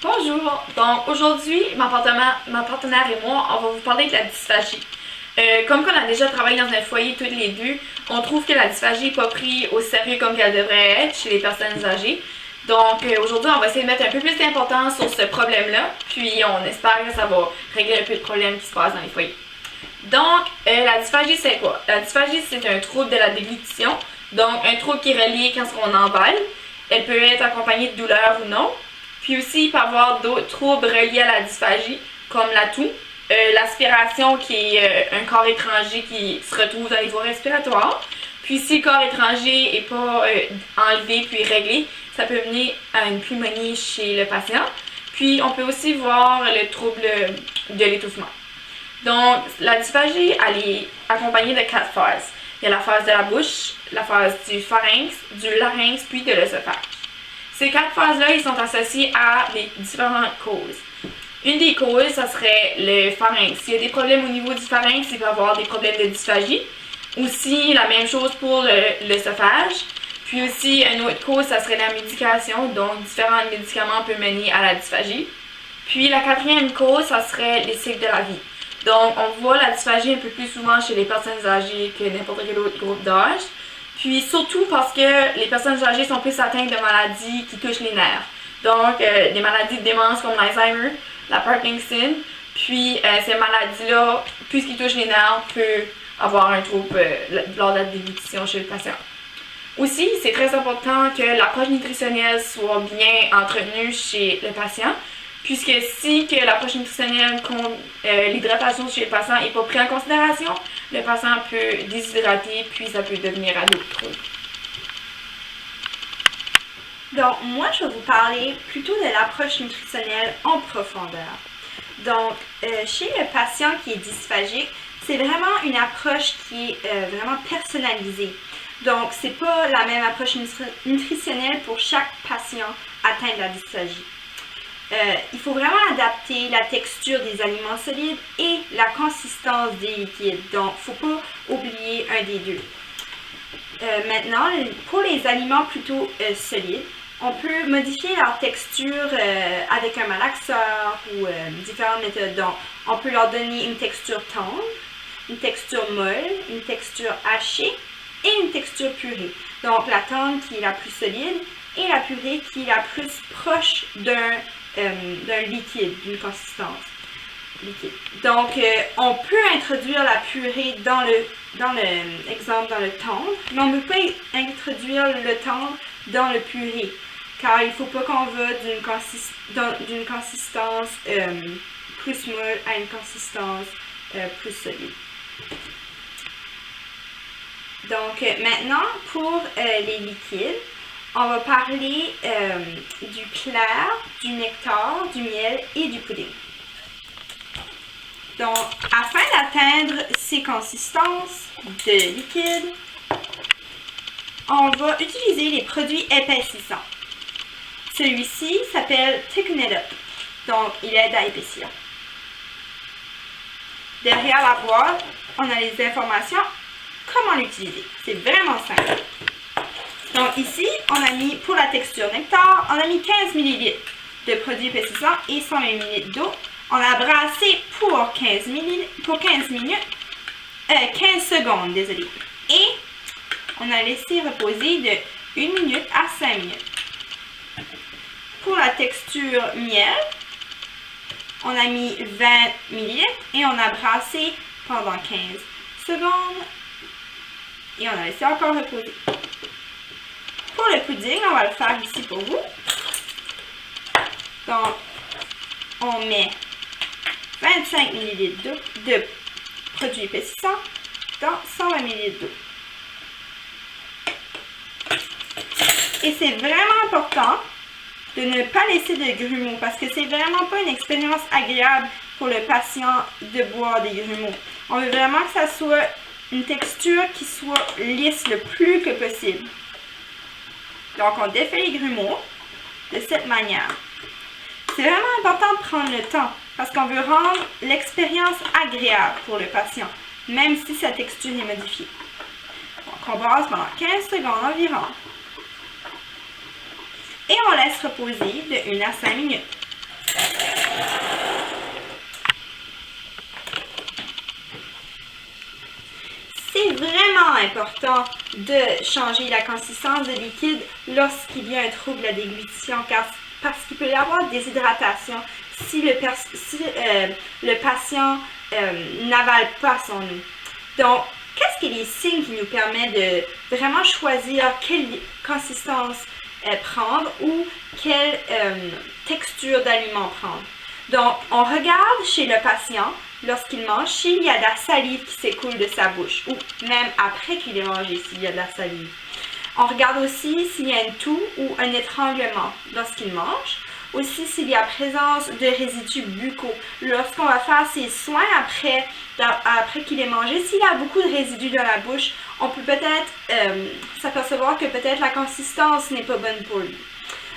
Bonjour! Donc aujourd'hui, ma partenaire et moi, on va vous parler de la dysphagie. Comme on a déjà travaillé dans un foyer toutes les deux, on trouve que la dysphagie n'est pas prise au sérieux comme qu'elle devrait être chez les personnes âgées. Donc aujourd'hui, on va essayer de mettre un peu plus d'importance sur ce problème-là, puis on espère que ça va régler un peu de problèmes qui se passent dans les foyers. Donc, la dysphagie, c'est quoi? La dysphagie, c'est un trouble de la déglutition, donc un trouble qui est relié quand on emballe. Elle peut être accompagnée de douleur ou non. Puis aussi, il peut y avoir d'autres troubles reliés à la dysphagie, comme la toux, l'aspiration qui est un corps étranger qui se retrouve dans les voies respiratoires. Puis si le corps étranger n'est pas enlevé puis réglé, ça peut mener à une pneumonie chez le patient. Puis on peut aussi voir le trouble de l'étouffement. Donc, la dysphagie, elle est accompagnée de 4 phases. Il y a la phase de la bouche, la phase du pharynx, du larynx, puis de l'œsophage. Ces 4 phases-là, ils sont associés à des différentes causes. Une des causes, ça serait le pharynx. S'il y a des problèmes au niveau du pharynx, il peut y avoir des problèmes de dysphagie. Aussi, la même chose pour l'œsophage. Puis aussi, une autre cause, ça serait la médication. Donc, différents médicaments peuvent mener à la dysphagie. Puis la 4e cause, ça serait les cycles de la vie. Donc, on voit la dysphagie un peu plus souvent chez les personnes âgées que n'importe quel autre groupe d'âge. Puis surtout parce que les personnes âgées sont plus atteintes de maladies qui touchent les nerfs. Donc, des maladies de démence comme l'Alzheimer, la Parkinson. Puis, ces maladies-là, puisqu'ils touchent les nerfs, peuvent avoir un trouble lors de la déglutition chez le patient. Aussi, c'est très important que l'approche nutritionnelle soit bien entretenue chez le patient. Puisque si que l'approche nutritionnelle, l'hydratation chez le patient n'est pas prise en considération, le patient peut déshydrater puis ça peut devenir à d'autres troubles. Donc, moi, je vais vous parler plutôt de l'approche nutritionnelle en profondeur. Donc, chez le patient qui est dysphagique, c'est vraiment une approche qui est vraiment personnalisée. Donc, c'est pas la même approche nutritionnelle pour chaque patient atteint de la dysphagie. Il faut vraiment adapter la texture des aliments solides et la consistance des liquides. Donc, il ne faut pas oublier un des deux. Maintenant, pour les aliments plutôt solides, on peut modifier leur texture avec un malaxeur ou différentes méthodes. Donc, on peut leur donner une texture tendre, une texture molle, une texture hachée et une texture purée. Donc, la tendre qui est la plus solide et la purée qui est la plus proche d'un liquide, d'une consistance liquide. Donc, on peut introduire la purée dans le tendre, mais on ne peut pas introduire le tendre dans le purée, car il ne faut pas qu'on va d'une consistance plus molle à une consistance plus solide. Donc, maintenant, pour les liquides, on va parler du clair, du nectar, du miel et du pudding. Donc, afin d'atteindre ces consistances de liquide, on va utiliser les produits épaississants. Celui-ci s'appelle Thicken It Up, donc il aide à épaissir. Derrière la boîte, on a les informations comment l'utiliser. C'est vraiment simple. Donc ici, on a mis, pour la texture nectar, on a mis 15 ml de produits épaississants et 120 ml d'eau. On a brassé pour 15 secondes, désolé. Et on a laissé reposer de 1 minute à 5 minutes. Pour la texture miel, on a mis 20 ml et on a brassé pendant 15 secondes. Et on a laissé encore reposer. Pour le pudding, on va le faire ici pour vous. Donc, on met 25 ml de produits épaississants dans 120 ml d'eau. Et c'est vraiment important de ne pas laisser de grumeaux parce que c'est vraiment pas une expérience agréable pour le patient de boire des grumeaux. On veut vraiment que ça soit une texture qui soit lisse le plus que possible. Donc, on défait les grumeaux de cette manière. C'est vraiment important de prendre le temps parce qu'on veut rendre l'expérience agréable pour le patient, même si sa texture est modifiée. Donc, on brasse pendant 15 secondes environ. Et on laisse reposer de 1 à 5 minutes. C'est vraiment important de changer la consistance de liquide lorsqu'il y a un trouble de la déglutition parce qu'il peut y avoir déshydratation si le patient n'avale pas son eau. Donc, qu'est-ce que les signes qui nous permettent de vraiment choisir quelle consistance prendre ou quelle texture d'aliment prendre? Donc, on regarde chez le patient, lorsqu'il mange, s'il y a de la salive qui s'écoule de sa bouche, ou même après qu'il ait mangé, s'il y a de la salive. On regarde aussi s'il y a une toux ou un étranglement lorsqu'il mange. Aussi, s'il y a présence de résidus buccaux. Lorsqu'on va faire ses soins après qu'il ait mangé, s'il a beaucoup de résidus dans la bouche, on peut peut-être s'apercevoir que peut-être la consistance n'est pas bonne pour lui.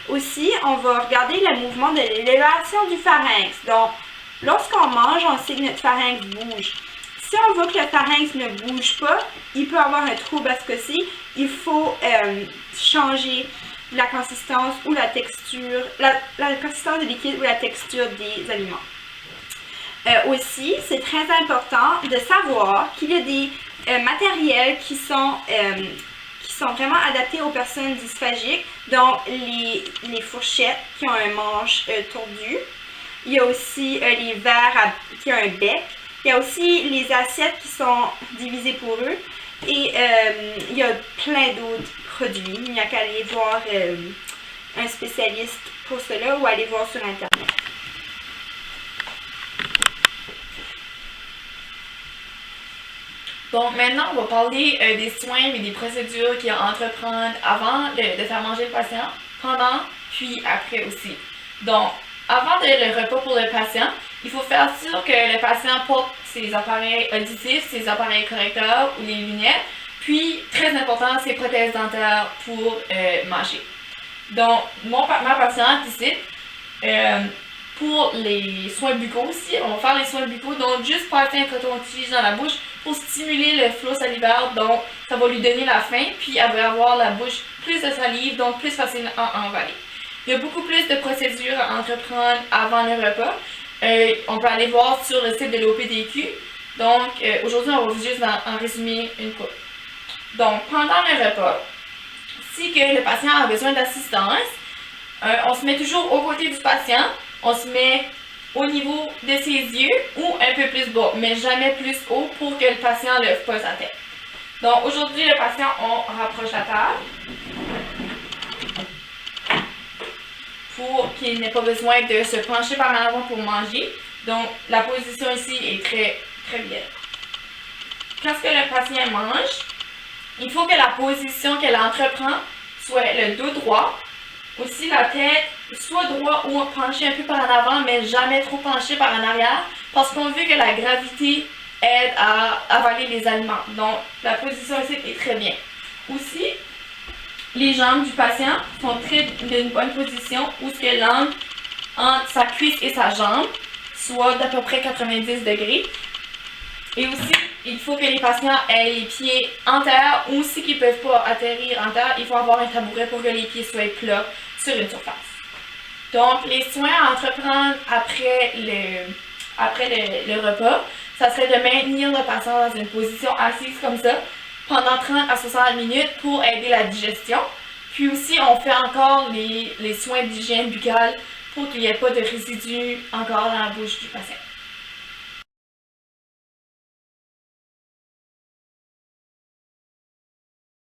Aussi, on va regarder le mouvement de l'élévation du pharynx. Donc, lorsqu'on mange, on sait que notre pharynx bouge. Si on voit que le pharynx ne bouge pas, il peut avoir un trouble à ce cas-ci. Il faut changer la consistance ou la texture, la consistance du liquide ou la texture des aliments. Aussi, c'est très important de savoir qu'il y a des matériels qui sont vraiment adaptés aux personnes dysphagiques, donc les fourchettes qui ont un manche tordu. Il y a aussi les verres qui ont un bec. Il y a aussi les assiettes qui sont divisées pour eux. Et il y a plein d'autres produits. Il n'y a qu'à aller voir un spécialiste pour cela ou aller voir sur Internet. Donc maintenant, on va parler des soins et des procédures qu'il y a à entreprendre avant de faire manger le patient, pendant, puis après aussi. Donc, avant le repas pour le patient, il faut faire sûr que le patient porte ses appareils auditifs, ses appareils correcteurs ou les lunettes, puis, très important, ses prothèses dentaires pour manger. Donc, ma patiente ici, pour les soins buccaux aussi, on va faire les soins buccaux, donc juste passer un coton-tige dans la bouche pour stimuler le flot salivaire, donc ça va lui donner la faim, puis elle va avoir la bouche plus de salive, donc plus facile à envaler. Il y a beaucoup plus de procédures à entreprendre avant le repas. On peut aller voir sur le site de l'OPDQ. Donc, aujourd'hui, on va juste en résumer une couple. Donc, pendant le repas, si que le patient a besoin d'assistance, on se met toujours aux côtés du patient, on se met au niveau de ses yeux ou un peu plus bas, mais jamais plus haut pour que le patient ne lève pas sa tête. Donc, aujourd'hui, le patient, on rapproche la table pour qu'il n'ait pas besoin de se pencher par en avant pour manger. Donc, la position ici est très, très bien. Quand le patient mange, il faut que la position qu'elle entreprend soit le dos droit, aussi la tête soit droit ou penchée un peu par en avant, mais jamais trop penchée par en arrière, parce qu'on veut que la gravité aide à avaler les aliments. Donc, la position ici est très bien. Aussi, les jambes du patient sont d'une bonne position, où ce que l'angle entre sa cuisse et sa jambe soit d'à peu près 90 degrés. Et aussi, il faut que les patients aient les pieds en terre, ou si ils ne peuvent pas atterrir en terre, il faut avoir un tabouret pour que les pieds soient plats sur une surface. Donc, les soins à entreprendre après le repas, ça serait de maintenir le patient dans une position assise comme ça pendant 30 à 60 minutes pour aider la digestion. Puis aussi, on fait encore les soins d'hygiène buccale pour qu'il n'y ait pas de résidus encore dans la bouche du patient.